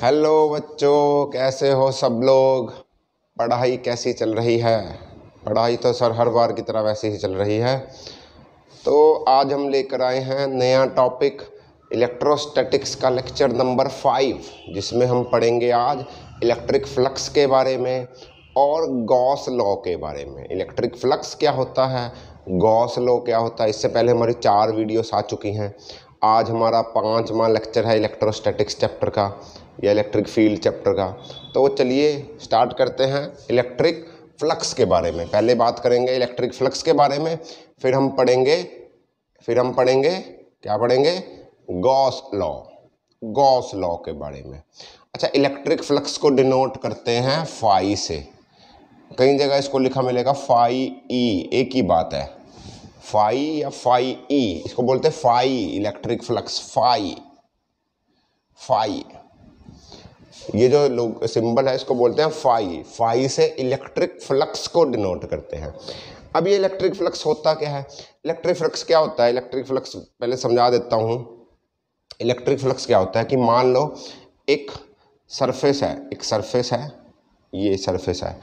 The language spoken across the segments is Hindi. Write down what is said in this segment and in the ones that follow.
हेलो बच्चों, कैसे हो सब लोग। पढ़ाई कैसी चल रही है? पढ़ाई तो सर हर बार की तरह वैसे ही चल रही है। तो आज हम लेकर आए हैं नया टॉपिक इलेक्ट्रोस्टैटिक्स का लेक्चर नंबर 5, जिसमें हम पढ़ेंगे आज इलेक्ट्रिक फ्लक्स के बारे में और गॉस लॉ के बारे में। इलेक्ट्रिक फ्लक्स क्या होता है, गॉस लॉ क्या होता है, इससे पहले हमारी 4 वीडियोस आ चुकी हैं। आज हमारा 5वां लेक्चर है इलेक्ट्रोस्टैटिक्स चैप्टर का या इलेक्ट्रिक फील्ड चैप्टर का। तो चलिए स्टार्ट करते हैं इलेक्ट्रिक फ्लक्स के बारे में। पहले बात करेंगे इलेक्ट्रिक फ्लक्स के बारे में, फिर हम पढ़ेंगे क्या पढ़ेंगे, गॉस लॉ के बारे में। अच्छा, इलेक्ट्रिक फ्लक्स को डिनोट करते हैं फाई से। कई जगह इसको लिखा मिलेगा फाई ई, एक ही बात है, फाई या फाई ई, इसको बोलते हैं फाई। इलेक्ट्रिक फ्लक्स फाई, ये जो लोग सिंबल है इसको बोलते हैं फाई से इलेक्ट्रिक फ्लक्स को डिनोट करते हैं। अब ये इलेक्ट्रिक फ्लक्स होता क्या है, इलेक्ट्रिक फ्लक्स क्या होता है? इलेक्ट्रिक फ्लक्स पहले समझा देता हूँ। इलेक्ट्रिक फ्लक्स क्या होता है कि मान लो एक सरफेस है, ये सरफेस है,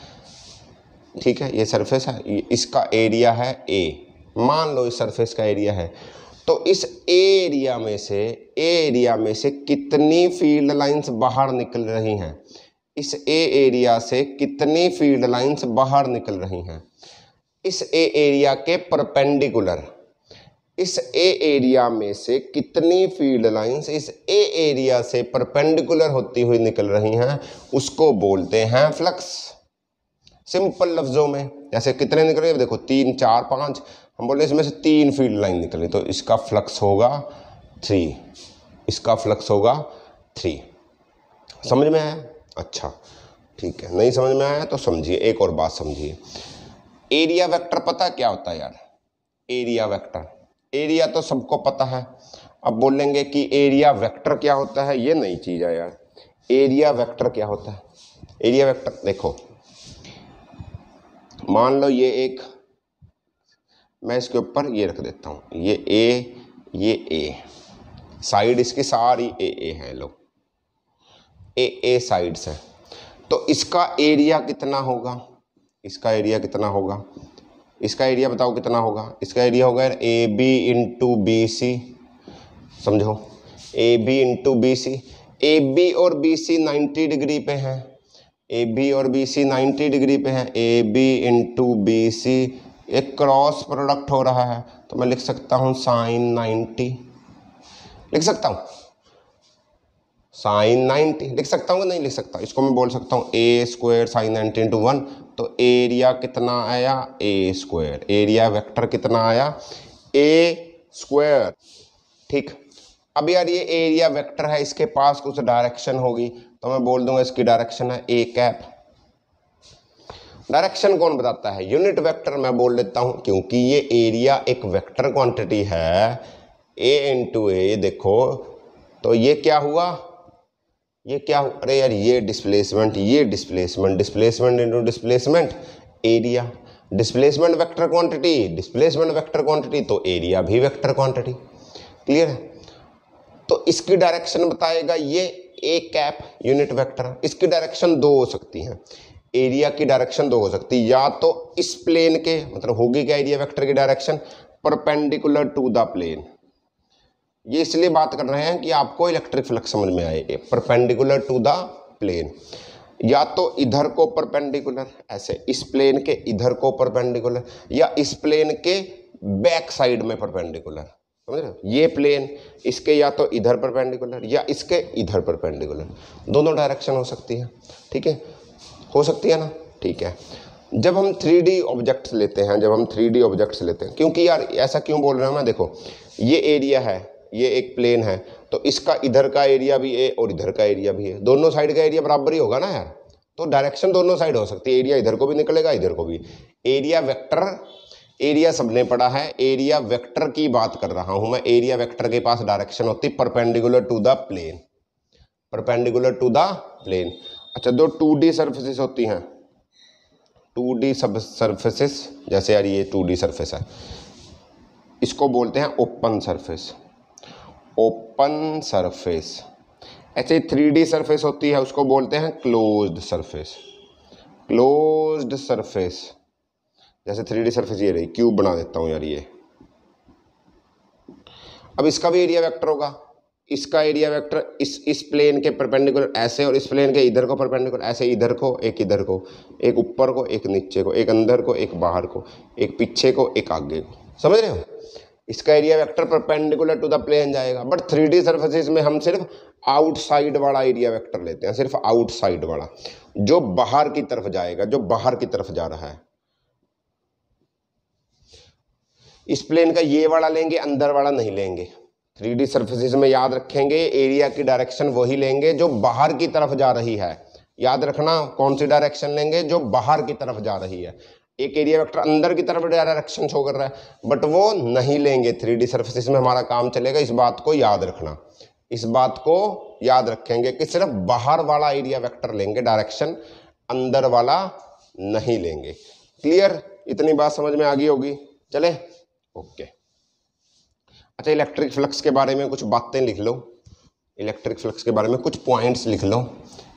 ठीक है, ये सरफेस है, इसका एरिया है ए। मान लो इस सरफेस का एरिया है, तो इस एरिया में से कितनी फील्ड लाइंस बाहर निकल रही हैं? इस एरिया से कितनी फील्ड लाइंस बाहर निकल रही हैं? इस एरिया के परपेंडिकुलर, इस एरिया में से कितनी फील्ड लाइंस इस एरिया से परपेंडिकुलर होती हुई निकल रही हैं, उसको बोलते हैं फ्लक्स। सिंपल लफ्जों में, जैसे कितने निकल रहे हैं, देखो 3, 4, 5, हम बोले इसमें से 3 फील्ड लाइन निकली, तो इसका फ्लक्स होगा 3, इसका फ्लक्स होगा 3। समझ में आया? अच्छा ठीक है, नहीं समझ में आया तो समझिए, एक और बात समझिए। एरिया वेक्टर पता क्या होता है यार? एरिया वेक्टर, एरिया तो सबको पता है। अब बोलेंगे कि एरिया वेक्टर क्या होता है, ये नई चीज़ है यार। एरिया वेक्टर क्या होता है? एरिया वेक्टर देखो, मान लो ये एक, मैं इसके ऊपर ये रख देता हूँ, ये ए, साइड इसकी सारी ए है, लो ए साइड्स है। तो इसका एरिया कितना होगा? इसका एरिया कितना होगा? इसका एरिया बताओ कितना होगा? इसका एरिया होगा A B into B C. समझो, A B into B C. A B और बी सी 90 डिग्री पे हैं, ए बी और बी सी 90 डिग्री पे हैं। A B into B C एक क्रॉस प्रोडक्ट हो रहा है, तो मैं लिख सकता हूँ साइन 90, लिख सकता हूँ साइन 90, लिख सकता हूँ कि नहीं लिख सकता? इसको मैं बोल सकता हूँ ए स्क्वायर साइन 90 इंटू 1। तो एरिया कितना आया? ए स्क्वायर। एरिया वेक्टर कितना आया? ए स्क्वायर। ठीक, अब यार ये एरिया वेक्टर है, इसके पास कुछ डायरेक्शन होगी, तो मैं बोल दूंगा इसकी डायरेक्शन है ए कैप। डायरेक्शन कौन बताता है? यूनिट वेक्टर मैं बोल लेता हूं, क्योंकि ये एरिया एक वेक्टर क्वांटिटी है, ए इंटू ए। देखो तो ये क्या हुआ, अरे यार ये displacement into displacement, area. Displacement vector quantity, तो एरिया भी वेक्टर क्वांटिटी। क्लियर है? तो इसकी डायरेक्शन बताएगा ये ए कैप यूनिट वेक्टर। इसकी डायरेक्शन 2 हो सकती हैं, एरिया की डायरेक्शन 2 हो सकती है, या तो इस प्लेन के, मतलब होगी क्या एरिया वेक्टर की direction? Perpendicular to the plane. ये इसलिए बात कर रहे हैं कि आपको इलेक्ट्रिक फ्लक्स समझ में आए, परपेंडिकुलर टू द प्लेन, या तो इधर को परपेंडिकुलर, ऐसे इस प्लेन के इधर को परपेंडिकुलर, या इस प्लेन के बैक साइड में परपेंडिकुलर। समझ रहे हो? ये प्लेन इसके या तो इधर परपेंडिकुलर या इसके इधर परपेंडिकुलर, दोनों डायरेक्शन हो सकती है। ठीक है, हो सकती है ना? ठीक है। जब हम 3D ऑब्जेक्ट्स लेते हैं, क्योंकि यार ऐसा क्यों बोल रहा हूँ मैं, देखो ये एरिया है, ये एक प्लेन है, तो इसका इधर का एरिया भी है और इधर का एरिया भी है, दोनों साइड का एरिया बराबर ही होगा ना यार, तो डायरेक्शन दोनों साइड हो सकती है, एरिया इधर को भी निकलेगा इधर को भी। एरिया वेक्टर, एरिया सबने पढ़ा है, एरिया वेक्टर की बात कर रहा हूं मैं। एरिया वेक्टर के पास डायरेक्शन होती है परपेंडिकुलर टू द प्लेन, अच्छा, दो 2D सर्फेसिस होती हैं, 2D सर्फेसिस, जैसे यार ये 2D सर्फेस है, इसको बोलते हैं ओपन सरफेस। ऐसे 3D सरफेस होती है उसको बोलते हैं क्लोज्ड सरफेस। क्लोज्ड सरफेस, जैसे 3D सरफेस ये रही, क्यूब बना देता हूं यार ये। अब इसका भी एरिया वेक्टर होगा, इसका एरिया वेक्टर इस प्लेन के परपेंडिकुलर ऐसे, और इस प्लेन के इधर को परपेंडिकुलर ऐसे, इधर को, एक इधर को, एक ऊपर को, एक नीचे को, एक अंदर को, एक बाहर को, एक पीछे को, एक आगे को। समझ रहे हो? इसका area vector perpendicular to the plane जाएगा। बट 3D सर्फेसिस में हम सिर्फ आउटसाइड वाला एरिया वेक्टर लेते हैं, सिर्फ आउटसाइड वाला, जो बाहर की तरफ जाएगा, जो बाहर की तरफ जा रहा है। इस प्लेन का ये वाला लेंगे, अंदर वाला नहीं लेंगे। 3D सर्फेसिस में याद रखेंगे एरिया की डायरेक्शन वही लेंगे जो बाहर की तरफ जा रही है। याद रखना कौन सी डायरेक्शन लेंगे, जो बाहर की तरफ जा रही है। एक एरिया वेक्टर अंदर की तरफ डायरेक्शन शो कर रहा है, बट वो नहीं लेंगे। 3D सर्फेसिस में हमारा काम चलेगा, इस बात को याद रखना, इस बात को याद रखेंगे कि सिर्फ बाहर वाला एरिया वेक्टर लेंगे डायरेक्शन, अंदर वाला नहीं लेंगे। क्लियर? इतनी बात समझ में आ गई होगी। चले ओके। अच्छा, इलेक्ट्रिक फ्लक्स के बारे में कुछ बातें लिख लो, इलेक्ट्रिक फ्लक्स के बारे में कुछ पॉइंट्स लिख लो।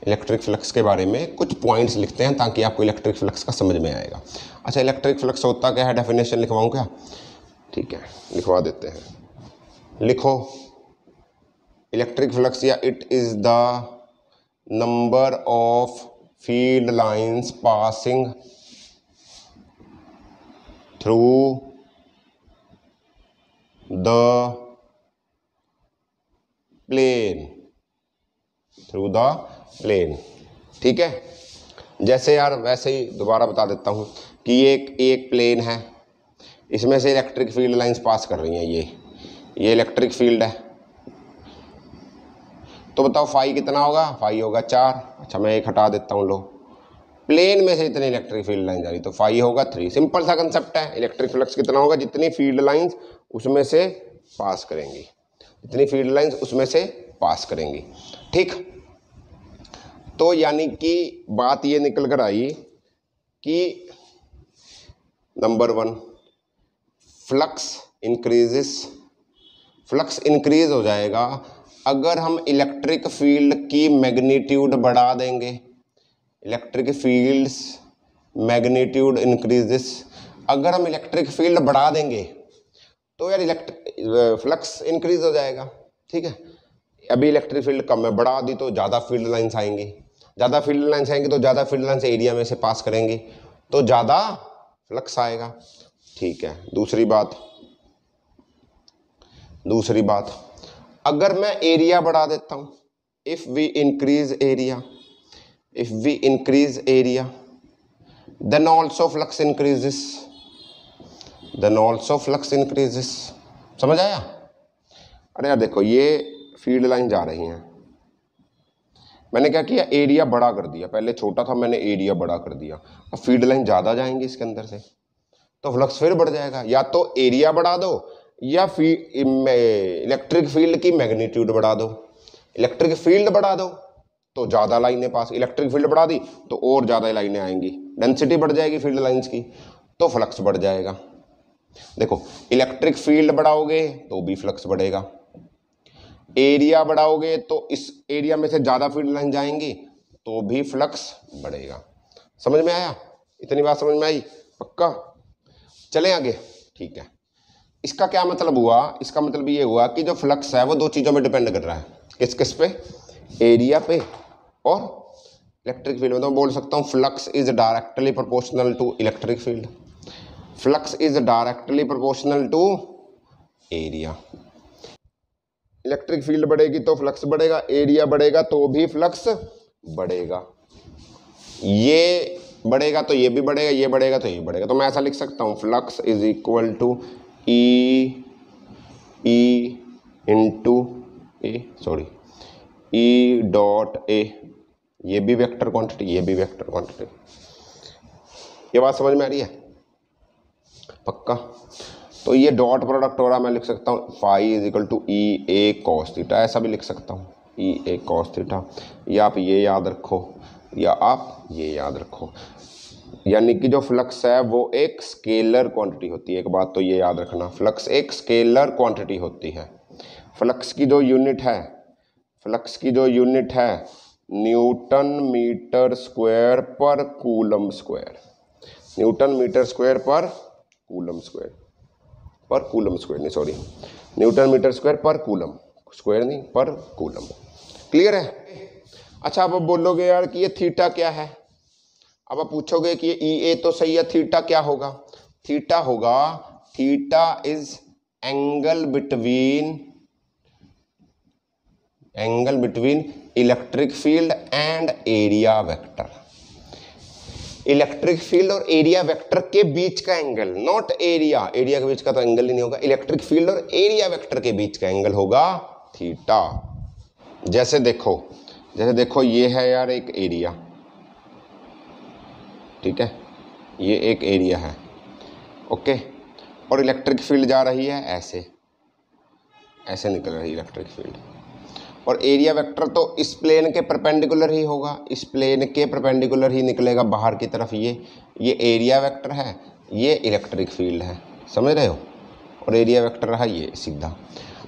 इलेक्ट्रिक फ्लक्स के बारे में कुछ पॉइंट्स लिखते हैं ताकि आपको इलेक्ट्रिक फ्लक्स का समझ में आएगा। अच्छा, इलेक्ट्रिक फ्लक्स होता क्या है, डेफिनेशन लिखवाऊं क्या? ठीक है, लिखवा देते हैं। लिखो, इलेक्ट्रिक फ्लक्स या it is the number of field lines passing through the plane, through the plane. ठीक है, जैसे यार वैसे ही दोबारा बता देता हूँ कि ये एक प्लेन है, इसमें से इलेक्ट्रिक फील्ड लाइंस पास कर रही हैं। ये इलेक्ट्रिक फील्ड है, तो बताओ फाई कितना होगा? फाई होगा 4। अच्छा, मैं एक हटा देता हूँ। लो, प्लेन में से इतनी इलेक्ट्रिक फील्ड लाइन जा रही, तो फाई होगा 3। सिंपल सा कंसेप्ट है। इलेक्ट्रिक फ्लक्स कितना होगा? जितनी फील्ड लाइंस उसमें से पास करेंगी, जितनी फील्ड लाइंस उसमें से पास करेंगी। ठीक, तो यानी कि बात ये निकल कर आई कि नंबर 1, फ्लक्स इंक्रीज हो जाएगा अगर हम इलेक्ट्रिक फील्ड की मैग्नीट्यूड बढ़ा देंगे। इलेक्ट्रिक फील्ड्स मैग्नीट्यूड इंक्रीजेस, अगर हम इलेक्ट्रिक फील्ड बढ़ा देंगे तो यार फ्लक्स इंक्रीज हो जाएगा। ठीक है, अभी इलेक्ट्रिक फील्ड कम है, बढ़ा दी तो ज़्यादा फील्ड लाइन्स आएंगी, ज़्यादा फील्ड लाइन्स आएंगी तो ज़्यादा फील्ड लाइन्स एरिया में से पास करेंगी, तो ज़्यादा फ्लक्स आएगा। ठीक है, दूसरी बात, अगर मैं एरिया बढ़ा देता हूँ, if we increase area then also flux increases। समझ आया? अरे यार देखो, ये फील्ड लाइन जा रही हैं, मैंने क्या किया, एरिया बड़ा कर दिया। पहले छोटा था, मैंने एरिया बड़ा कर दिया। अब फील्ड लाइन ज़्यादा जाएंगी इसके अंदर से, तो फ्लक्स फिर बढ़ जाएगा। या तो एरिया बढ़ा दो या इलेक्ट्रिक फील्ड की मैग्नीट्यूड बढ़ा दो। इलेक्ट्रिक फील्ड बढ़ा दो तो ज़्यादा लाइनें पास, इलेक्ट्रिक फील्ड बढ़ा दी तो और ज़्यादा लाइनें आएंगी, डेंसिटी बढ़ जाएगी फील्ड लाइंस की, तो फ्लक्स बढ़ जाएगा। देखो, इलेक्ट्रिक फील्ड बढ़ाओगे तो भी फ्लक्स बढ़ेगा, एरिया बढ़ाओगे तो इस एरिया में से ज़्यादा फील्ड लाइन जाएंगी तो भी फ्लक्स बढ़ेगा। समझ में आया? इतनी बात समझ में आई? पक्का? चलें आगे। ठीक है, इसका क्या मतलब हुआ? इसका मतलब ये हुआ कि जो फ्लक्स है वो दो चीज़ों में डिपेंड कर रहा है। किस पे? एरिया पे और इलेक्ट्रिक फील्ड में। तो मैं बोल सकता हूँ flux is directly proportional to electric field, flux is directly proportional to area. Electric field बढ़ेगी तो फ्लक्स बढ़ेगा, एरिया बढ़ेगा तो भी फ्लक्स बढ़ेगा, ये बढ़ेगा तो ये भी बढ़ेगा, ये बढ़ेगा तो ये बढ़ेगा। तो मैं ऐसा लिख सकता हूँ, flux is equal to E dot A, ये भी वेक्टर क्वांटिटी, ये भी वेक्टर क्वांटिटी। ये बात समझ में आ रही है? पक्का? तो ये डॉट प्रोडक्ट हो रहा, मैं लिख सकता हूँ phi is equal to E A cos theta, ऐसा भी लिख सकता हूँ, ई ए कॉस थीटा। या आप ये याद रखो या आप ये याद रखो, यानी कि जो फ्लक्स है वो एक स्केलर क्वांटिटी होती है। एक बात तो ये याद रखना, फ्लक्स एक स्केलर क्वांटिटी होती है। फ्लक्स की जो यूनिट है, फ्लक्स की जो यूनिट है newton metre square per coulomb square, newton metre square per coulomb square, per coulomb square नहीं sorry, newton metre square per coulomb, square नहीं पर कूलम। क्लियर है? अच्छा अब बोलोगे यार कि ये थीटा क्या है, अब आप पूछोगे कि ये ई ए तो सही है, थीटा क्या होगा? थीटा होगा, theta is angle between electric field and area vector. Electric field और एरिया वेक्टर के बीच का एंगल, नॉट एरिया, एरिया के बीच का तो एंगल ही नहीं होगा, इलेक्ट्रिक फील्ड और एरिया वेक्टर के बीच का एंगल होगा थीटा। जैसे देखो ये है यार एक एरिया, ठीक है, ये एक एरिया है, ओके, और इलेक्ट्रिक फील्ड जा रही है ऐसे निकल रही है इलेक्ट्रिक फील्ड, और एरिया वेक्टर तो इस प्लेन के परपेंडिकुलर ही होगा, इस प्लेन के परपेंडिकुलर ही निकलेगा बाहर की तरफ। ये एरिया वेक्टर है, ये इलेक्ट्रिक फील्ड है, समझ रहे हो, और एरिया वेक्टर रहा ये सीधा।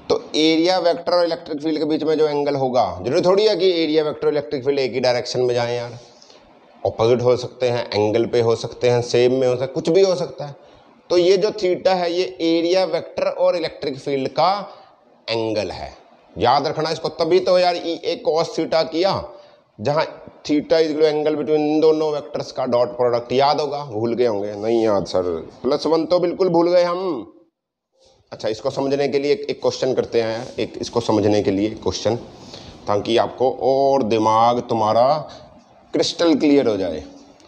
तो एरिया वेक्टर और इलेक्ट्रिक फील्ड के बीच में जो एंगल होगा, जरूरी थोड़ी है कि एरिया वेक्टर और इलेक्ट्रिक फील्ड एक ही डायरेक्शन में जाएं यार, ऑपोजिट हो सकते हैं, एंगल पे हो सकते हैं, सेम में हो सकता है, कुछ भी हो सकता है। तो ये जो थीटा है ये एरिया वेक्टर और इलेक्ट्रिक फील्ड का एंगल है, याद रखना इसको। तभी तो यार एक कॉस थीटा किया, जहाँ थीटा इज एंगल बिटवीन इन दोनों वेक्टर्स का डॉट प्रोडक्ट, याद होगा? भूल गए होंगे? नहीं याद सर, +1 तो बिल्कुल भूल गए हम। अच्छा इसको समझने के लिए एक क्वेश्चन करते हैं यार, एक इसको समझने के लिए क्वेश्चन, ताकि आपको और दिमाग तुम्हारा क्रिस्टल क्लियर हो जाए।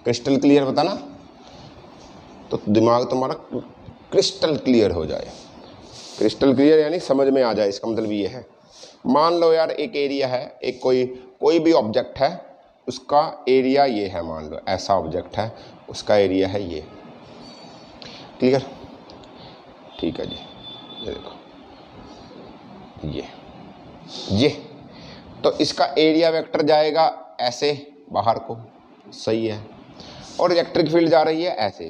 क्रिस्टल क्लियर बताना, तो दिमाग तुम्हारा क्रिस्टल क्लियर हो जाए। क्रिस्टल क्लियर यानी समझ में आ जाए, इसका मतलब ये है। मान लो यार एक एरिया है, एक कोई भी ऑब्जेक्ट है, उसका एरिया ये है, मान लो ऐसा ऑब्जेक्ट है, उसका एरिया है ये। क्लियर? ठीक है जी, ये देखो ये तो इसका एरिया वेक्टर जाएगा ऐसे बाहर को, सही है, और इलेक्ट्रिक फील्ड जा रही है ऐसे,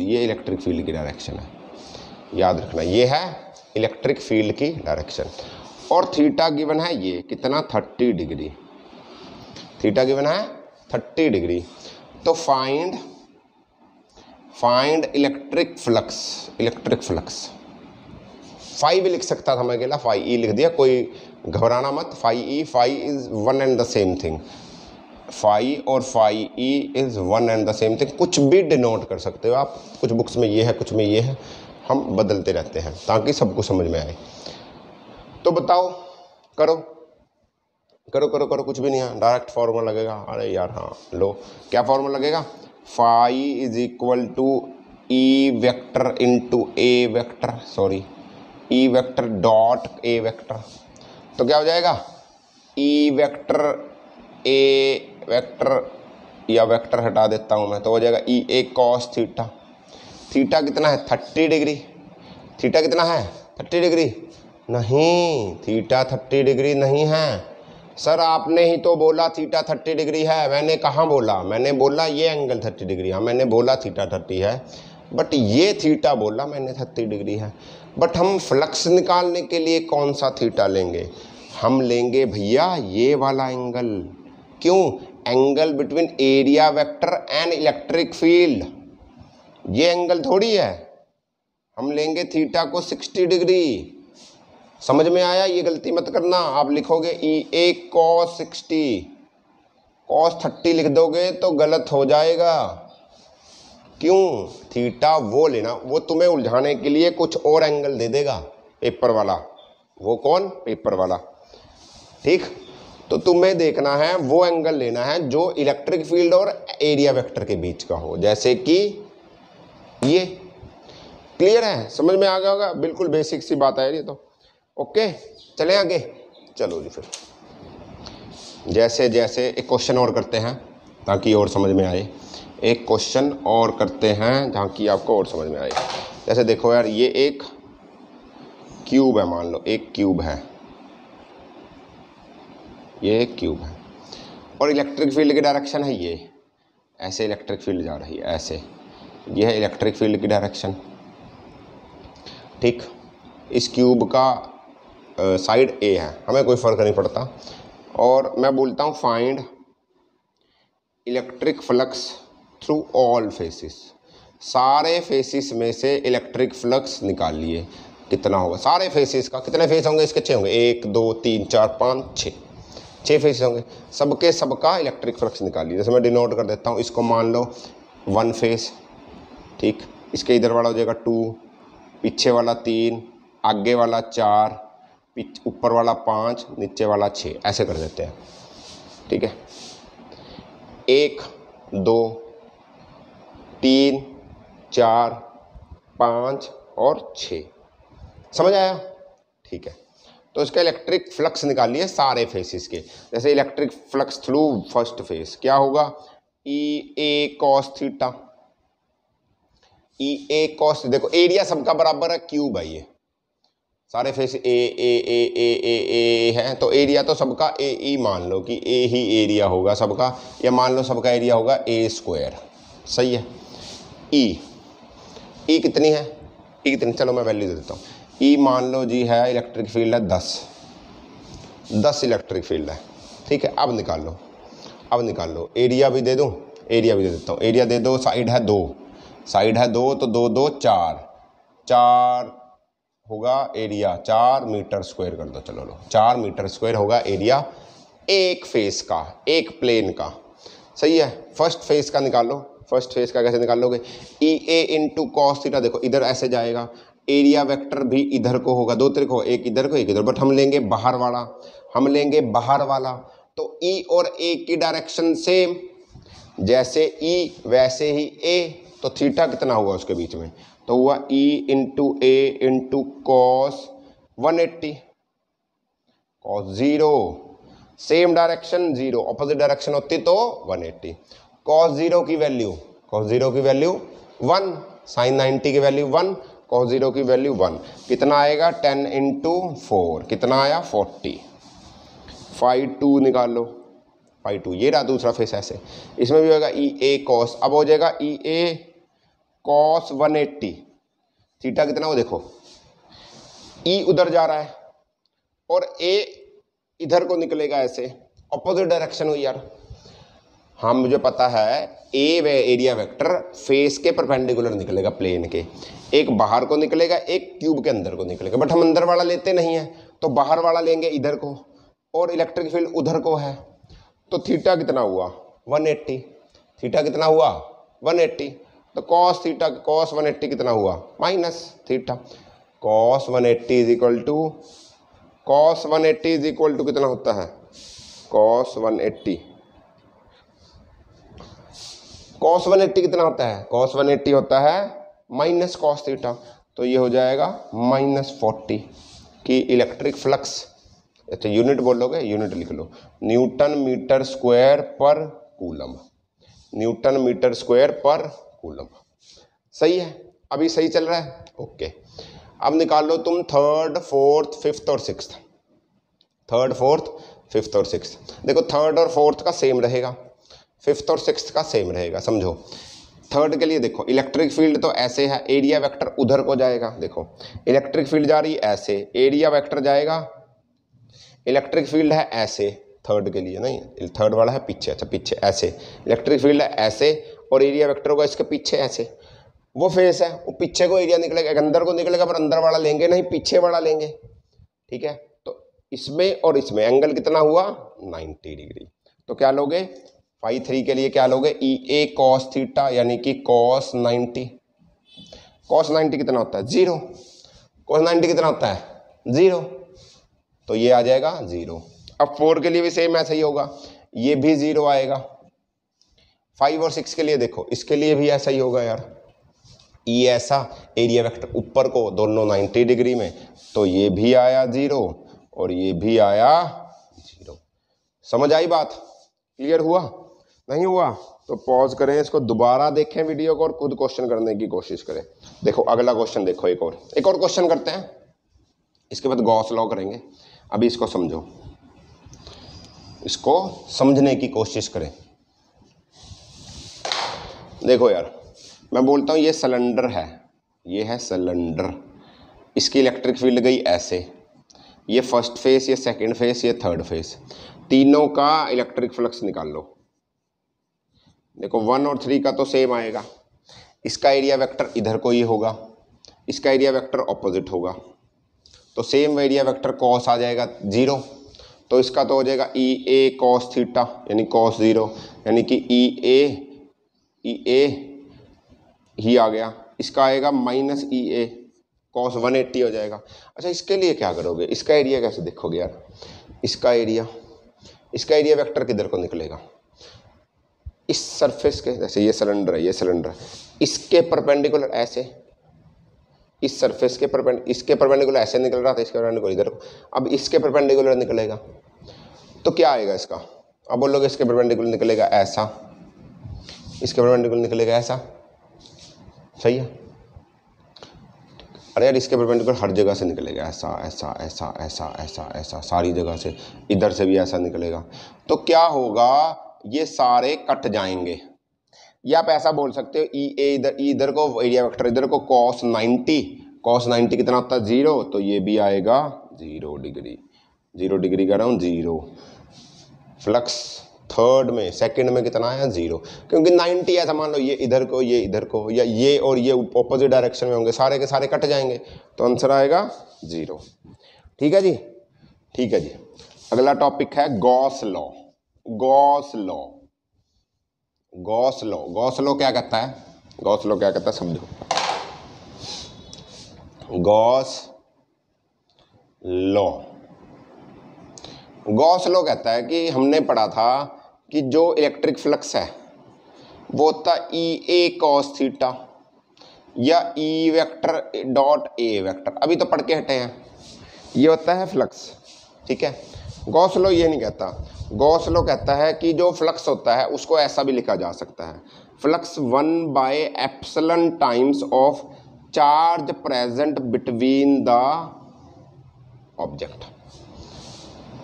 ये इलेक्ट्रिक फील्ड की डायरेक्शन है, याद रखना ये है इलेक्ट्रिक फील्ड की डायरेक्शन। और थीटा गिवन है ये कितना, 30 डिग्री, थीटा गिवन है 30 डिग्री। तो फाइंड इलेक्ट्रिक फ्लक्स, फाई भी लिख सकता था मैं, अकेला फाई ई लिख दिया, कोई घबराना मत। Phi is one and the same thing, phi और phi E is one and the same thing, कुछ भी डिनोट कर सकते हो आप, कुछ बुक्स में ये है, कुछ में ये है, हम बदलते रहते हैं ताकि सबको समझ में आए। तो बताओ, करो, कुछ भी नहीं है, डायरेक्ट फॉर्मूला लगेगा। अरे यार हाँ लो, क्या फॉर्मूला लगेगा? Phi is equal to E vector into A vector, sorry E vector dot A vector. तो क्या हो जाएगा? ई वेक्टर ए वेक्टर, या वेक्टर हटा देता हूँ मैं, तो हो जाएगा E A cos theta. Theta कितना है? 30 डिग्री। थीटा कितना है? 30 डिग्री नहीं, थीटा 30 डिग्री नहीं है सर, आपने ही तो बोला थीटा 30 डिग्री है। मैंने कहाँ बोला? मैंने बोला ये एंगल 30 डिग्री, हाँ मैंने बोला थीटा 30 है, बट ये थीटा बोला मैंने 30 डिग्री है। बट हम फ्लक्स निकालने के लिए कौन सा थीटा लेंगे? हम लेंगे भैया ये वाला एंगल। क्यों? Angle between area vector and electric field, ये एंगल थोड़ी है। हम लेंगे थीटा को 60 डिग्री। समझ में आया? ये गलती मत करना, आप लिखोगे ई ए कॉस 60, कॉस 30 लिख दोगे तो गलत हो जाएगा। क्यों? थीटा वो लेना, वो तुम्हें उलझाने के लिए कुछ और एंगल दे देगा पेपर वाला। वो कौन? पेपर वाला। ठीक, तो तुम्हें देखना है वो एंगल लेना है जो इलेक्ट्रिक फील्ड और एरिया वेक्टर के बीच का हो, जैसे कि ये। क्लियर है? समझ में आ गया होगा, बिल्कुल बेसिक सी बात है ये तो। ओके, चलें आगे। चलो जी, फिर जैसे जैसे एक क्वेश्चन और करते हैं ताकि और समझ में आए। एक क्वेश्चन और करते हैं जहाँ की आपको और समझ में आए। जैसे देखो यार, ये एक क्यूब है, मान लो एक क्यूब है, ये एक क्यूब है, और इलेक्ट्रिक फील्ड की डायरेक्शन है ये, ऐसे इलेक्ट्रिक फील्ड जा रही है ऐसे, ये है इलेक्ट्रिक फील्ड की डायरेक्शन। ठीक, इस क्यूब का साइड ए है, हमें कोई फ़र्क नहीं पड़ता। और मैं बोलता हूँ find electric flux through all faces, सारे फेसिस में से इलेक्ट्रिक फ्लक्स निकाल लिए, कितना होगा सारे फेसिस का, कितने फेस होंगे इसके? 6 होंगे, 1 2 3 4 5 6, 6 फेस होंगे, सबके सबका इलेक्ट्रिक फ्लक्स निकालिए। जैसे मैं डिनोट कर देता हूँ, इसको मान लो 1 फेस, ठीक, इसके इधर वाला हो जाएगा 2, पीछे वाला 3, आगे वाला 4, ऊपर वाला 5, नीचे वाला 6, ऐसे कर देते हैं, ठीक है। 1 2 3 4 5 और 6, समझ आया? ठीक है, तो इसका इलेक्ट्रिक फ्लक्स निकालिए सारे फेसिस के। जैसे electric flux through first face क्या होगा? ई A cos theta, E A cos, देखो एरिया सबका बराबर है क्यूब है, ये सारे फेस ए ए ए ए ए ए है, तो एरिया तो सबका ए ई मान लो कि ए ही एरिया होगा सबका, या मान लो सबका एरिया होगा ए स्क्वायर, सही है। ई कितनी है? ई कितनी, चलो मैं वैल्यू दे देता हूँ। ई मान लो जी है इलेक्ट्रिक फील्ड है 10 इलेक्ट्रिक फील्ड है, ठीक है। अब निकाल लो, एरिया भी दे दूँ, एरिया भी दे देता हूँ, एरिया दे दो, साइड है 2, तो 2 2 4 होगा एरिया, 4 मीटर स्क्वायर कर दो, चलो लो 4 मीटर स्क्वायर होगा एरिया एक फेस का, एक प्लेन का, सही है। फर्स्ट फेस का निकालो, फर्स्ट फेस का कैसे निकाल लोगे? ई ए इंटू कॉस थीटा, देखो इधर ऐसे जाएगा, एरिया वेक्टर भी इधर को होगा, 2 त्रिक हो, एक इधर को एक इधर, बट हम लेंगे बाहर वाला, तो ई और ए की डायरेक्शन सेम, जैसे ई वैसे ही ए, तो थीटा कितना हुआ उसके बीच में? तो हुआ E into A into cos 180, cos 0, same direction 0, opposite direction होती तो 180, कॉस 0 की वैल्यू 1, साइन 90 की वैल्यू 1, कॉस 0 की वैल्यू 1, कितना आएगा? 10 इंटू 4, कितना आया? 40, फाई 2 निकाल लो, फाई 2, ये रहा दूसरा फेस, ऐसे इसमें भी होगा ई ए कॉस, अब हो जाएगा ई ए कॉस 180, थीटा कितना हो देखो, ई उधर जा रहा है और ए इधर को निकलेगा, ऐसे ऑपोजिट डायरेक्शन हुई यार। हाँ मुझे पता है ए वे एरिया वेक्टर फेस के परपेंडिकुलर निकलेगा प्लेन के, एक बाहर को निकलेगा, एक क्यूब के अंदर को निकलेगा, बट हम अंदर वाला लेते नहीं है, तो बाहर वाला लेंगे इधर को, और इलेक्ट्रिक फील्ड उधर को है, तो थीटा कितना हुआ? 180, थीटा कितना हुआ? 180, तो कॉस थीटा, कॉस 180 कितना हुआ? Minus theta, cos 180 is equal to, cos 180 is equal to कितना होता है? कॉस 180 कितना होता है? कॉस 180 होता है माइनस कॉस थीटा, तो ये हो जाएगा -40 की इलेक्ट्रिक फ्लक्स। अच्छा यूनिट बोलोगे, यूनिट लिख लो, Newton metre square per coulomb, Newton metre square per coulomb, सही है। अभी सही चल रहा है, ओके। अब निकाल लो तुम थर्ड, फोर्थ, फिफ्थ और सिक्स्थ, थर्ड, फोर्थ, फिफ्थ और सिक्स्थ। देखो थर्ड और फोर्थ का सेम रहेगा, फिफ्थ और सिक्स्थ का सेम रहेगा, समझो। थर्ड के लिए देखो इलेक्ट्रिक फील्ड तो ऐसे है, एरिया वेक्टर उधर को जाएगा, देखो इलेक्ट्रिक फील्ड जा रही है ऐसे, एरिया वेक्टर जाएगा, इलेक्ट्रिक फील्ड है ऐसे, थर्ड के लिए नहीं, थर्ड वाला है पीछे, अच्छा पीछे ऐसे, इलेक्ट्रिक फील्ड है ऐसे और एरिया वेक्टर होगा इसके पीछे ऐसे, वो फेस है, वो पीछे को एरिया निकलेगा, अंदर को निकलेगा, पर अंदर वाला लेंगे नहीं, पीछे वाला लेंगे, ठीक है। तो इसमें और इसमें एंगल कितना हुआ? 90 डिग्री, तो क्या लोगे? फाई 3 के लिए क्या लोगे? ई ए कॉस थीटा, यानी कि कॉस 90, कॉस 90 कितना होता है? 0, कॉस 90 कितना होता है? 0, तो ये आ जाएगा 0। अब 4 के लिए भी सेम ऐसा ही होगा, ये भी 0 आएगा। 5 और 6 के लिए देखो, इसके लिए भी ऐसा ही होगा यार, ये ऐसा, एरिया वेक्टर ऊपर को, दोनों 90 डिग्री में, तो ये भी आया 0 और ये भी आया 0। समझ आई बात? क्लियर हुआ? नहीं हुआ तो पॉज करें, इसको दोबारा देखें वीडियो को और खुद क्वेश्चन करने की कोशिश करें। देखो अगला क्वेश्चन देखो, एक और क्वेश्चन करते हैं, इसके बाद गॉस लॉ करेंगे। अभी इसको समझो, इसको समझने की कोशिश करें। देखो यार, मैं बोलता हूँ ये सिलेंडर है, ये है सिलेंडर, इसकी इलेक्ट्रिक फील्ड गई ऐसे, ये फर्स्ट फेस, ये सेकंड फेस, ये थर्ड फेस, तीनों का इलेक्ट्रिक फ्लक्स निकाल लो। देखो 1 और 3 का तो सेम आएगा, इसका एरिया वेक्टर इधर को ही होगा, इसका एरिया वेक्टर ऑपोजिट होगा, तो सेम एरिया वेक्टर कॉस आ जाएगा 0, तो इसका तो हो जाएगा ई ए कॉस थीटा यानी कॉस 0, यानी कि ई ए ही आ गया, इसका आएगा माइनस ई ए कॉस 180 हो जाएगा। अच्छा इसके लिए क्या करोगे, इसका एरिया कैसे देखोगे यार, इसका एरिया वेक्टर किधर को निकलेगा, इस सरफेस के, जैसे ये सिलेंडर है, ये सिलेंडर है, इसके परपेंडिकुलर ऐसे, इस सरफेस के इसके परपेंडिकुलर ऐसे निकल रहा था, इसके परपेंडिकुलर इधर को, अब इसके परपेंडिकुलर निकलेगा तो क्या आएगा इसका, अब बोलोगे इसके परपेंडिकुलर निकलेगा ऐसा, इसके परपेंडिकुलर निकलेगा ऐसा, सही है। अरे यार इसके परपेंडिकुलर हर जगह से निकलेगा ऐसा ऐसा ऐसा ऐसा ऐसा ऐसा, सारी जगह से, इधर से भी ऐसा निकलेगा, तो क्या होगा, ये सारे कट जाएंगे। या आप ऐसा बोल सकते हो ई ए इधर को एरिया वेक्टर इधर को cos 90 कितना होता है 0, तो ये भी आएगा 0 डिग्री, 0 डिग्री कर रहा हूँ 0, फ्लक्स थर्ड में सेकंड में कितना आया 0, क्योंकि 90 ऐसा मान लो ये इधर को ये इधर को, या ये और ये ऑपोजिट डायरेक्शन में होंगे, सारे के सारे कट जाएंगे, तो आंसर आएगा 0। ठीक है जी, ठीक है जी। अगला टॉपिक है गॉस लॉ। गॉस लॉ क्या कहता है, गॉस लॉ क्या कहता है समझो। गॉस लॉ कहता है कि हमने पढ़ा था कि जो इलेक्ट्रिक फ्लक्स है वो होता ई ए कॉस थीटा या ई वेक्टर डॉट ए वेक्टर, अभी तो पढ़ के हटे हैं, ये होता है फ्लक्स। ठीक है, गॉस लॉ ये नहीं कहता, गॉस लॉ कहता है कि जो फ्लक्स होता है उसको ऐसा भी लिखा जा सकता है, flux 1/ε times of charge present between the object.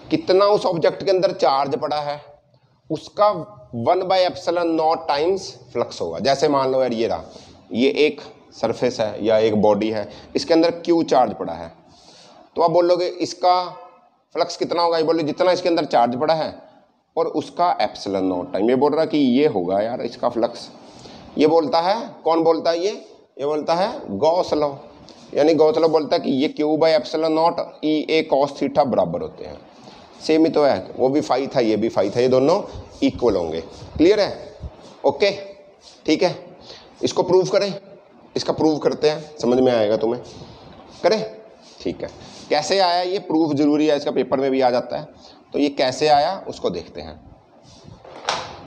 कितना उस ऑब्जेक्ट के अंदर चार्ज पड़ा है उसका 1/ε0 टाइम्स फ्लक्स होगा। जैसे मान लो यार ये रहा, ये एक सरफेस है या एक बॉडी है, इसके अंदर क्यू चार्ज पड़ा है, तो आप बोलोगे इसका फ्लक्स कितना होगा, ये बोलो जितना इसके अंदर चार्ज पड़ा है और उसका ε0 टाइम, ये बोल रहा कि ये होगा यार इसका फ्लक्स। ये बोलता है, कौन बोलता है, ये बोलता है गॉस लॉ, यानी गॉस लॉ बोलता है कि ये Q/ε0 E A cos theta बराबर होते हैं। सेम ही तो है, वो भी फाई था ये भी फाई था, ये दोनों इक्वल होंगे। क्लियर है, ओके ठीक है। इसको प्रूव करें, इसका प्रूव करते हैं, समझ में आएगा तुम्हें, करें ठीक है। कैसे आया ये प्रूफ जरूरी है, इसका पेपर में भी आ जाता है, तो ये कैसे आया उसको देखते हैं।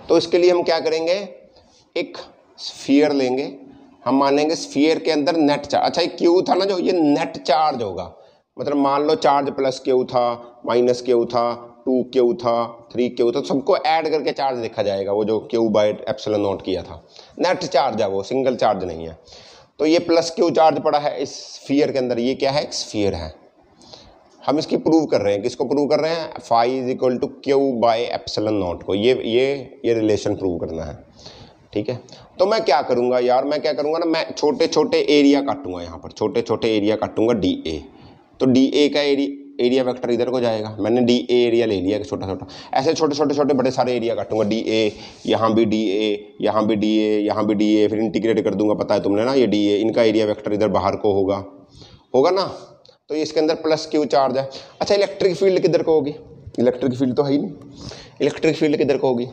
तो इसके लिए हम क्या करेंगे, एक स्फीयर लेंगे, हम मानेंगे स्फीयर के अंदर नेट चार्ज, अच्छा ये क्यू था ना जो, ये नेट चार्ज होगा, मतलब मान लो चार्ज प्लस क्यू था, माइनस क्यू था, 2Q था, 3Q था, सबको ऐड करके चार्ज लिखा जाएगा, वो जो Q/ε0 किया था, नेट चार्ज है वो, सिंगल चार्ज नहीं है। तो ये प्लस क्यू चार्ज पड़ा है इस स्फीयर के अंदर, ये क्या है, एक स्फीयर है। हम इसकी प्रूव कर रहे हैं, किसको प्रूव कर रहे हैं, phi is equal to Q/ε0 को, ये रिलेशन प्रूव करना है। ठीक है, तो मैं क्या करूंगा यार, मैं क्या करूंगा ना, मैं छोटे छोटे एरिया काटूंगा, यहाँ पर छोटे छोटे एरिया काटूंगा DA, तो DA का एरिया वेक्टर इधर को जाएगा, मैंने DA एरिया ले लिया छोटा छोटा, ऐसे छोटे छोटे छोटे बड़े सारे एरिया काटूंगा, DA, यहाँ भी DA, यहाँ भी DA, यहाँ भी DA, फिर इंटीग्रेट कर दूंगा, पता है तुमने ना, ये DA इनका एरिया वेक्टर इधर बाहर को होगा ना, तो इसके अंदर प्लस क्यू चार्ज है। अच्छा इलेक्ट्रिक फील्ड किधर को होगी, इलेक्ट्रिक फील्ड तो है ही नहीं, इलेक्ट्रिक फील्ड किधर को होगी,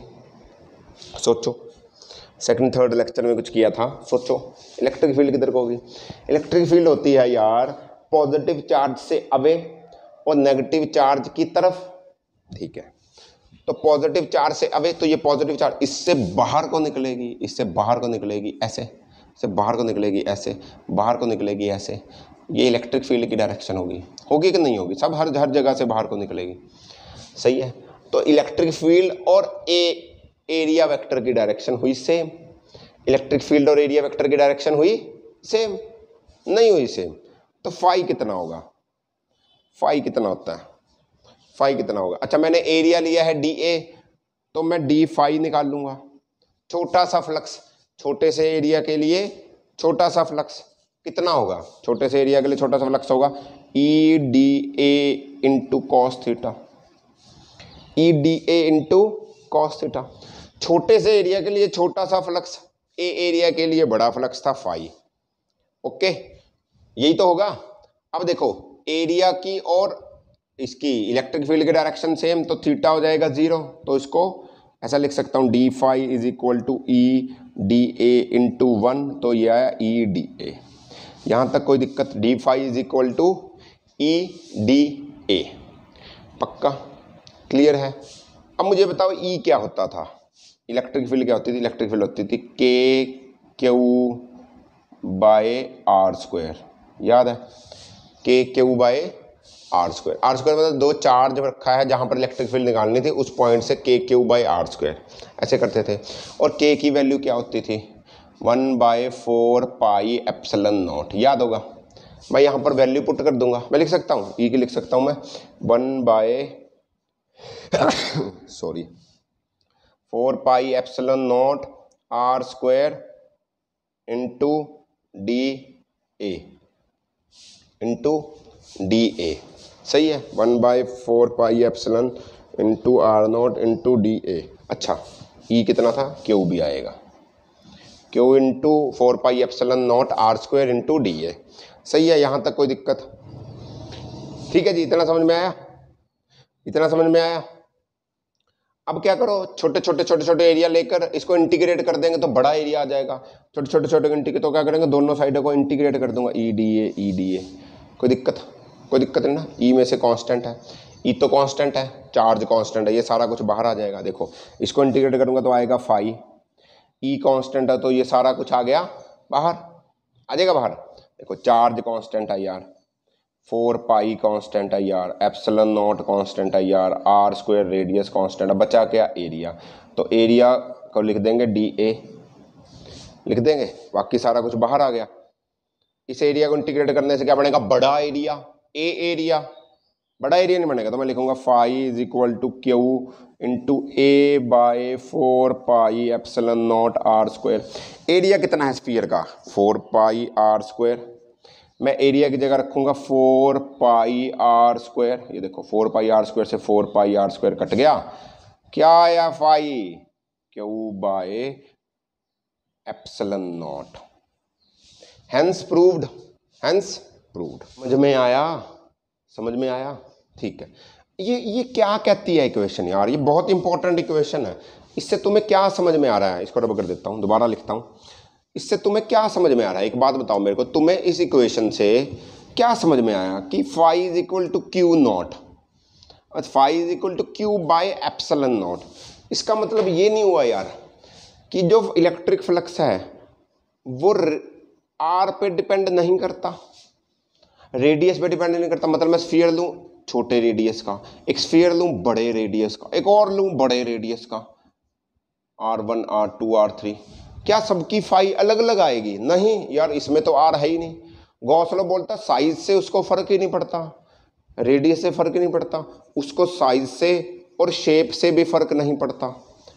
सोचो, सेकंड थर्ड लेक्चर में कुछ किया था, सोचो इलेक्ट्रिक फील्ड किधर को होगी। इलेक्ट्रिक फील्ड होती है यार पॉजिटिव चार्ज से अवे और नेगेटिव चार्ज की तरफ। ठीक है, तो पॉजिटिव चार्ज से अवे, तो ये पॉजिटिव चार्ज इससे बाहर को निकलेगी, इससे बाहर को निकलेगी ऐसे, इससे बाहर को निकलेगी ऐसे, बाहर को निकलेगी ऐसे, ये इलेक्ट्रिक फील्ड की डायरेक्शन होगी कि नहीं होगी, सब हर जगह से बाहर को निकलेगी। सही है, तो इलेक्ट्रिक फील्ड और एरिया वेक्टर की डायरेक्शन हुई सेम, इलेक्ट्रिक फील्ड और एरिया वेक्टर की डायरेक्शन हुई सेम, नहीं हुई सेम, तो फाई कितना होगा, फाई कितना होता है, फाई कितना होगा। अच्छा मैंने एरिया लिया है DA, तो मैं D फाई निकाल लूंगा, छोटा सा फ्लक्स, छोटे से एरिया के लिए छोटा सा फ्लक्स कितना होगा, छोटे से एरिया के लिए छोटा सा फ्लक्स होगा ई d A into cos theta, E d A into cos theta. छोटे से एरिया के लिए छोटा सा फ्लक्स, ए एरिया के लिए बड़ा फ्लक्स था फाई। ओके, यही तो होगा। अब देखो एरिया की और इसकी इलेक्ट्रिक फील्ड की डायरेक्शन सेम, तो थीटा हो जाएगा 0। तो इसको ऐसा लिख सकता हूँ d phi is equal to E d A into 1, तो यह आया ई डी ए। यहाँ तक कोई दिक्कत? D phi is equal to E d A, पक्का क्लियर है? अब मुझे बताओ ई क्या होता था, इलेक्ट्रिक फील्ड क्या होती थी? इलेक्ट्रिक फील्ड होती थी के क्यू बाय आर स्क्वायर, याद है? K q by r square. R square मतलब दो चार्ज रखा है जहाँ पर इलेक्ट्रिक फील्ड निकालनी थी, उस पॉइंट से के क्यू बाय आर स्क्वायर ऐसे करते थे। और के की वैल्यू क्या होती थी? 1/4 पाई एप्सिलॉन नॉट, याद होगा? मैं यहाँ पर वैल्यू पुट कर दूंगा, मैं लिख सकता हूँ ई की, लिख सकता हूँ मैं 4 pi epsilon naught r square into d A, सही है? 1/4 pi epsilon into r naught into d A. अच्छा, ई कितना था? क्यू भी आएगा, q into 4 pi epsilon naught r square into d A. सही है, यहाँ तक कोई दिक्कत? ठीक है जी, इतना समझ में आया? इतना समझ में आया? अब क्या करो, छोटे छोटे एरिया लेकर इसको इंटीग्रेट कर देंगे तो बड़ा एरिया आ जाएगा। छोटे इंटीग्रेट तो क्या करेंगे, दोनों साइडों को इंटीग्रेट कर दूंगा, ई डी ए। कोई दिक्कत? कोई दिक्कत नहीं ना? ई में से कांस्टेंट है, ई तो कांस्टेंट है, चार्ज कांस्टेंट है, ये सारा कुछ बाहर आ जाएगा। देखो इसको इंटीग्रेट करूंगा तो आएगा फाई, ई कांस्टेंट है तो ये सारा कुछ आ गया बाहर, आ जाएगा बाहर। देखो चार्ज कांस्टेंट है यार, 4 पाई कांस्टेंट है यार, एप्सिलॉन नॉट कांस्टेंट है यार, आर स्क्वायर रेडियस कांस्टेंट है, बचा क्या? एरिया। तो एरिया को लिख देंगे डी ए, लिख देंगे, बाकी सारा कुछ बाहर आ गया। इस एरिया को इंटीग्रेट करने से क्या बनेगा? बड़ा एरिया, ए एरिया। बड़ा एरिया नहीं बनेगा तो मैं लिखूंगा phi is equal to q into A by 4 pi epsilon naught r square. Area कितना है स्फीयर का? 4 पाई आर स्क्वायर। मैं एरिया की जगह रखूंगा 4 पाई आर स्क्वायर। ये देखो 4 पाई आर स्क्वायर से 4 पाई आर स्क्वायर कट गया, क्या आया? Phi q by epsilon naught. Hence proved, hence proved. समझ में आया? समझ में आया? ठीक है। ये क्या कहती है इक्वेशन यार? ये बहुत इंपॉर्टेंट इक्वेशन है। इससे तुम्हें क्या समझ में आ रहा है? इसको रब कर देता हूँ, दोबारा लिखता हूँ। इससे तुम्हें क्या समझ में आ रहा है? एक बात बताओ मेरे को, तुम्हें इस इक्वेशन से क्या समझ में आया? कि phi is equal to q naught, phi is equal to q by epsilon naught. इसका मतलब ये नहीं हुआ यार कि जो इलेक्ट्रिक फ्लक्स है वो आर पे डिपेंड नहीं करता, रेडियस पे डिपेंड नहीं करता। मतलब मैं स्फीयर लूँ छोटे रेडियस का, एक स्फीयर लूँ बड़े रेडियस का, एक और लूँ बड़े रेडियस का, R1 R2 R3, क्या सबकी फाई अलग अलग आएगी? नहीं यार, इसमें तो आर है ही नहीं। गॉस लॉ बोलता साइज से उसको फर्क ही नहीं पड़ता, रेडियस से फर्क नहीं पड़ता, उसको साइज से और शेप से भी फर्क नहीं पड़ता,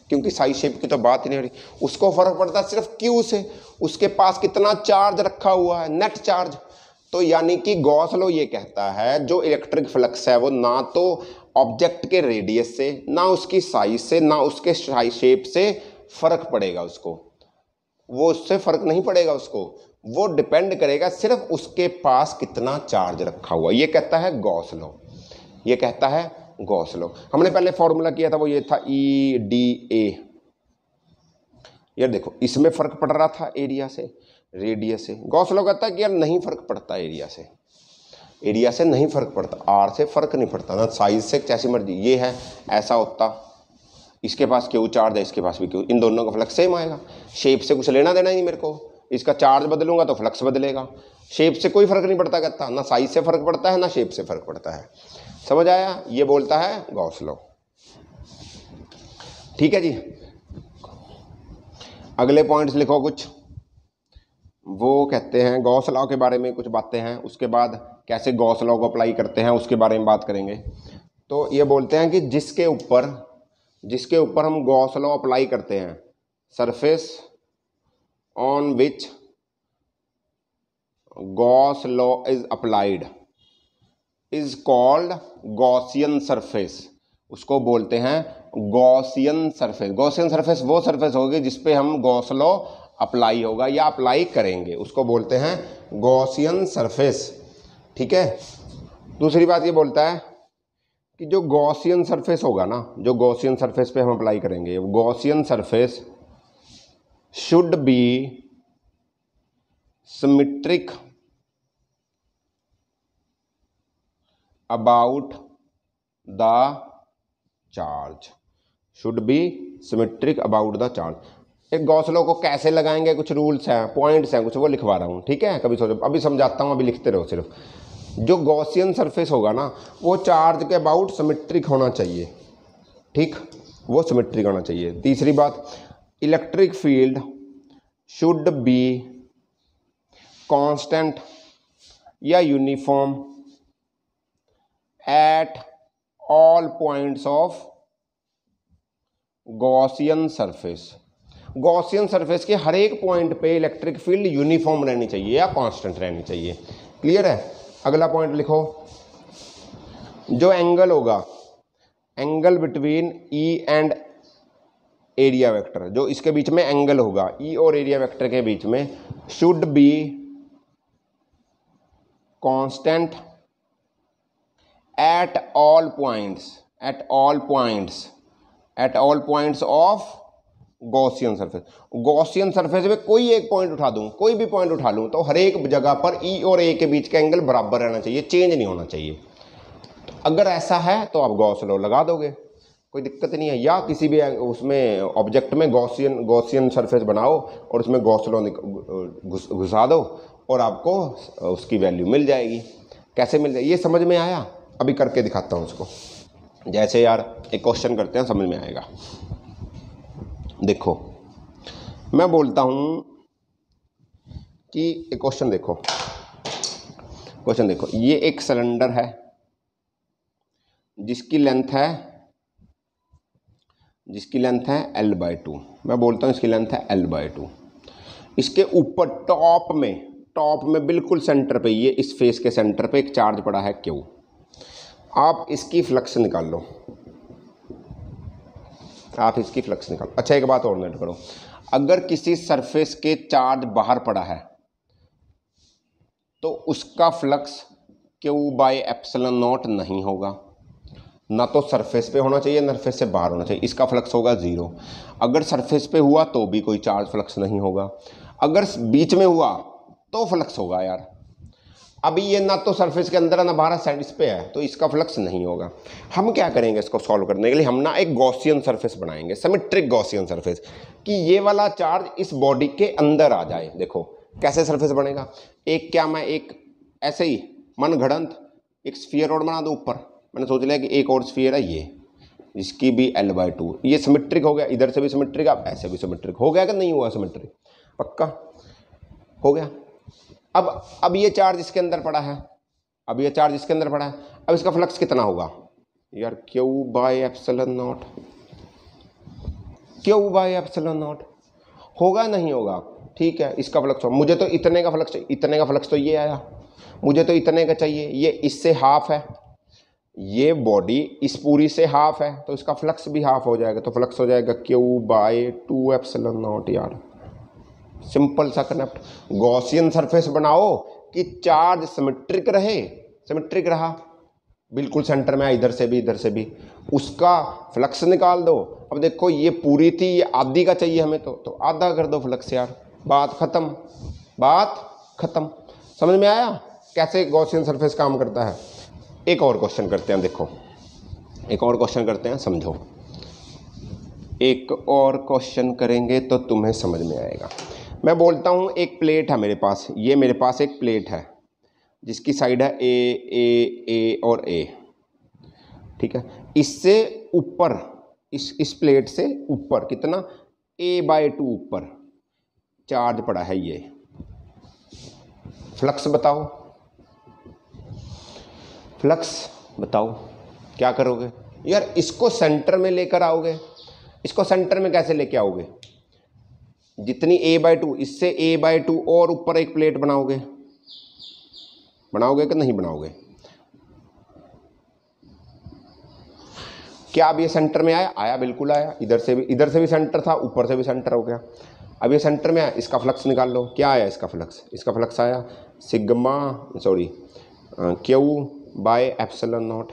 क्योंकि साइज शेप की तो बात ही नहीं हो रही। उसको फर्क पड़ता सिर्फ क्यू से, उसके पास कितना चार्ज रखा हुआ है, नेट चार्ज। तो यानी कि गॉस लॉ ये कहता है जो इलेक्ट्रिक फ्लक्स है वो ना तो ऑब्जेक्ट के रेडियस से, ना उसकी साइज से, ना उसके शेप से फर्क पड़ेगा उसको, वो उससे फर्क नहीं पड़ेगा उसको, वो डिपेंड करेगा सिर्फ उसके पास कितना चार्ज रखा हुआ। ये कहता है गॉस लॉ, ये कहता है गॉस लॉ। हमने पहले फॉर्मूला किया था वो ये था ई डी ए। यार देखो इसमें फर्क पड़ रहा था एरिया से, रेडियस से। गॉस लॉ कहता है कि यार नहीं फर्क पड़ता एरिया से, एरिया से नहीं फर्क पड़ता, आर से फर्क नहीं पड़ता ना, साइज से जैसी मर्जी। ये है ऐसा होता, इसके पास क्यू चार्ज है, इसके पास भी क्यू, इन दोनों का फ्लक्स सेम आएगा। शेप से कुछ लेना देना नहीं मेरे को, इसका चार्ज बदलूंगा तो फ्लक्स बदलेगा। शेप से कोई फर्क नहीं पड़ता कहता, ना साइज से फर्क पड़ता है ना शेप से फर्क पड़ता है। समझ आया? ये बोलता है गॉस लॉ। ठीक है जी, अगले पॉइंट्स लिखो कुछ। वो कहते हैं गॉस लॉ के बारे में कुछ बातें हैं, उसके बाद कैसे गॉस लॉ को अप्लाई करते हैं उसके बारे में बात करेंगे। तो ये बोलते हैं कि जिसके ऊपर हम गॉस लॉ अप्लाई करते हैं, surface on which Gauss law is applied, is called Gaussian surface, उसको बोलते हैं गॉसियन सरफेस। गॉसियन सरफेस वो सरफेस होगी जिसपे हम गॉस लॉ अप्लाई होगा या अप्लाई करेंगे, उसको बोलते हैं गॉसियन सरफेस। ठीक है। दूसरी बात ये बोलता है कि जो गॉसियन सरफेस होगा ना, जो गॉसियन सरफेस पे हम अप्लाई करेंगे, Gaussian surface should be symmetric about the charge, should be symmetric about the charge. एक गॉस लॉ को कैसे लगाएंगे, कुछ रूल्स हैं, पॉइंट्स हैं कुछ, वो लिखवा रहा हूँ। ठीक है, कभी सोचो, अभी समझाता हूँ, अभी लिखते रहो सिर्फ। जो गॉसियन सरफेस होगा ना, वो चार्ज के अबाउट सिमेट्रिक होना चाहिए। ठीक, वो सिमेट्रिक होना चाहिए। तीसरी बात, electric field should be constant या uniform at all points of Gaussian surface. Gaussian surface के हर एक पॉइंट पे इलेक्ट्रिक फील्ड यूनिफॉर्म रहनी चाहिए या कांस्टेंट रहनी चाहिए। क्लियर है। अगला पॉइंट लिखो, जो एंगल होगा, angle between E and area vector, जो इसके बीच में एंगल होगा ई और एरिया वेक्टर के बीच में, should be constant eight all points, eight all points, eight all points of Gaussian surface. Gaussian surface में कोई एक पॉइंट उठा दूं, कोई भी पॉइंट उठा लूं, तो हर एक जगह पर ई और ए के बीच का एंगल बराबर रहना चाहिए, चेंज नहीं होना चाहिए। तो अगर ऐसा है तो आप गॉस लॉ लगा दोगे, कोई दिक्कत नहीं है। या किसी भी उसमें ऑब्जेक्ट में गॉसियन सरफेस बनाओ और उसमें गॉस लॉ घुसा दो और आपको उसकी वैल्यू मिल जाएगी। कैसे मिल जाएगी ये समझ में आया? अभी करके दिखाता हूँ उसको। जैसे यार एक क्वेश्चन करते हैं, समझ में आएगा। देखो, मैं बोलता हूं कि एक क्वेश्चन देखो, क्वेश्चन देखो, ये एक सिलेंडर है जिसकी लेंथ है L/2। मैं बोलता हूं इसकी लेंथ है L/2। इसके ऊपर टॉप में बिल्कुल सेंटर पे, ये इस फेस के सेंटर पे एक चार्ज पड़ा है Q। आप इसकी फ्लक्स निकाल लो, आप इसकी फ्लक्स निकालो। अच्छा, एक बात और नोट करो, अगर किसी सरफेस के चार्ज बाहर पड़ा है तो उसका फ्लक्स Q/ε0 नहीं होगा। ना तो सरफेस पे होना चाहिए, ना सरफेस से बाहर होना चाहिए, इसका फ्लक्स होगा 0। अगर सरफेस पे हुआ तो भी कोई चार्ज फ्लक्स नहीं होगा, अगर बीच में हुआ तो फ्लक्स होगा यार। अभी ये ना तो सरफेस के अंदर है ना बाहर, साइड इस पे है, तो इसका फ्लक्स नहीं होगा। हम क्या करेंगे इसको सॉल्व करने के लिए, हम ना एक गॉसियन सरफेस बनाएंगे, सिमेट्रिक गॉसियन सरफेस, कि ये वाला चार्ज इस बॉडी के अंदर आ जाए। देखो कैसे सरफेस बनेगा, एक क्या मैं एक ऐसे ही मनगढ़ंत एक स्फीयर और बना दूं ऊपर। मैंने सोच लिया कि एक और स्फीयर है ये, इसकी भी L/2, ये सिमेट्रिक हो गया, इधर से भी सिमेट्रिक, अब ऐसे भी सिमेट्रिक हो गया कि नहीं हुआ सिमेट्रिक? पक्का हो गया। अब ये चार्ज इसके अंदर पड़ा है, अब ये चार्ज इसके अंदर पड़ा है, अब इसका फ्लक्स कितना होगा यार? Q/ε0, Q/ε0 होगा नहीं होगा? ठीक है, इसका फ्लक्स हो, मुझे तो इतने का फ्लक्स चाहिए, इतने का फ्लक्स तो ये आया, मुझे तो इतने का चाहिए, ये इससे हाफ है, ये बॉडी इस पूरी से हाफ है, तो इसका फ्लक्स भी हाफ हो जाएगा, तो फ्लक्स हो जाएगा Q/2ε0 यार। सिंपल सा कनेक्ट। गॉसियन सरफेस बनाओ कि चार्ज सिमेट्रिक रहे, सिमेट्रिक रहा, बिल्कुल सेंटर में, इधर से भी, उसका फ्लक्स निकाल दो। अब देखो ये पूरी थी, ये आधी का चाहिए हमें, तो आधा कर दो फ्लक्स यार, बात खत्म, बात खत्म। समझ में आया कैसे गॉसियन सरफेस काम करता है? एक और क्वेश्चन करते हैं, देखो एक और क्वेश्चन करते हैं, समझो। एक और क्वेश्चन करेंगे तो तुम्हें समझ में आएगा। मैं बोलता हूँ एक प्लेट है मेरे पास, ये मेरे पास एक प्लेट है जिसकी साइड है ए और ए। ठीक है, इससे ऊपर, इस प्लेट से ऊपर कितना, A/2 ऊपर चार्ज पड़ा है ये। फ्लक्स बताओ, फ्लक्स बताओ, क्या करोगे यार? इसको सेंटर में लेकर आओगे, इसको सेंटर में कैसे लेके आओगे? जितनी A/2, इससे A/2 और ऊपर एक प्लेट बनाओगे, बनाओगे कि नहीं बनाओगे? क्या अब ये सेंटर में आया? आया, बिल्कुल आया। इधर से भी सेंटर था, ऊपर से भी सेंटर हो गया। अब ये सेंटर में आया, इसका फ्लक्स निकाल लो। क्या आया इसका फ्लक्स? इसका फ्लक्स आया Q by epsilon not,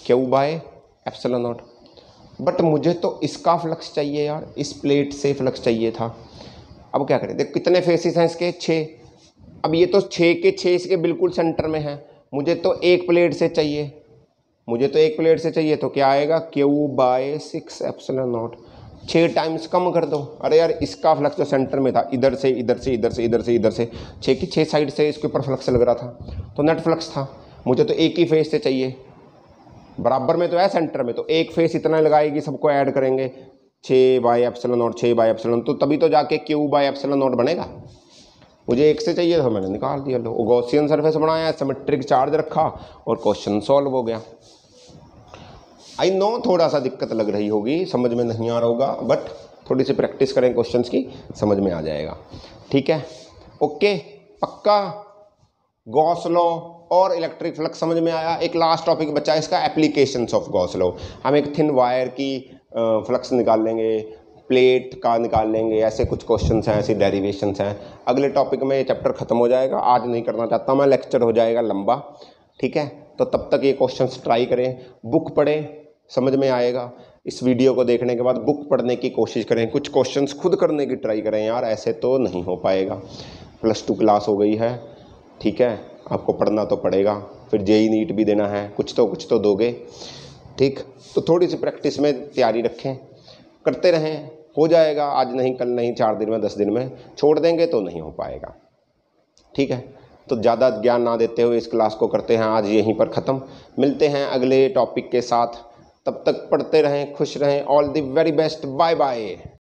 Q by epsilon not. But मुझे तो इसका फ्लक्स चाहिए यार, इस प्लेट से फ्लक्स चाहिए था। अब क्या करें? देख कितने फेसिस हैं इसके? 6। अब ये तो 6 के 6 इसके बिल्कुल सेंटर में है। मुझे तो एक प्लेट से चाहिए, तो क्या आएगा? Q by 6 epsilon naught. 6 times कम कर दो। अरे यार इसका फ्लक्स जो सेंटर में था, इधर से 6 की 6 साइड से इसके ऊपर फ्लक्स लग रहा था, तो नेट फ्लक्स था। मुझे तो एक ही फेस से चाहिए, बराबर में तो है सेंटर में, तो एक फेस इतना लगाएगी, सबको ऐड करेंगे 6 bye epsilon naught, 6 by epsilon, तो तभी तो जाके क्यू बाय एप्सिलॉन नॉट बनेगा। मुझे एक से चाहिए तो मैंने निकाल दिया। लो, गॉसियन सरफेस बनाया, सिमेट्रिक चार्ज रखा और क्वेश्चन सॉल्व हो गया। आई नो थोड़ा सा दिक्कत लग रही होगी, समझ में नहीं आ रहा होगा, बट थोड़ी सी प्रैक्टिस करें क्वेश्चंस की, समझ में आ जाएगा। ठीक है, ओके, पक्का। गॉस लॉ और इलेक्ट्रिक फ्लक्स समझ में आया। एक लास्ट टॉपिक बचा है इसका, एप्लीकेशंस ऑफ गॉस लॉ। हम एक थिन वायर की फ्लक्स निकाल लेंगे, प्लेट का निकाल लेंगे, ऐसे कुछ क्वेश्चंस हैं, ऐसी डेरिवेशंस हैं। अगले टॉपिक में ये चैप्टर खत्म हो जाएगा, आज नहीं करना चाहता मैं, लेक्चर हो जाएगा लंबा। ठीक है, तो तब तक ये क्वेश्चंस ट्राई करें, बुक पढ़ें, समझ में आएगा। इस वीडियो को देखने के बाद बुक पढ़ने की कोशिश करें, कुछ क्वेश्चंस खुद करने की ट्राई करें यार, ऐसे तो नहीं हो पाएगा। +2 क्लास हो गई है, ठीक है, आपको पढ़ना तो पड़ेगा, फिर जेई नीट भी देना है, कुछ तो दोगे। ठीक, तो थोड़ी सी प्रैक्टिस में तैयारी रखें, करते रहें, हो जाएगा। आज नहीं, कल नहीं, 4 दिन में, 10 दिन में। छोड़ देंगे तो नहीं हो पाएगा। ठीक है, तो ज़्यादा ज्ञान ना देते हुए इस क्लास को करते हैं आज यहीं पर ख़त्म। मिलते हैं अगले टॉपिक के साथ, तब तक पढ़ते रहें, खुश रहें। All the very best, bye bye.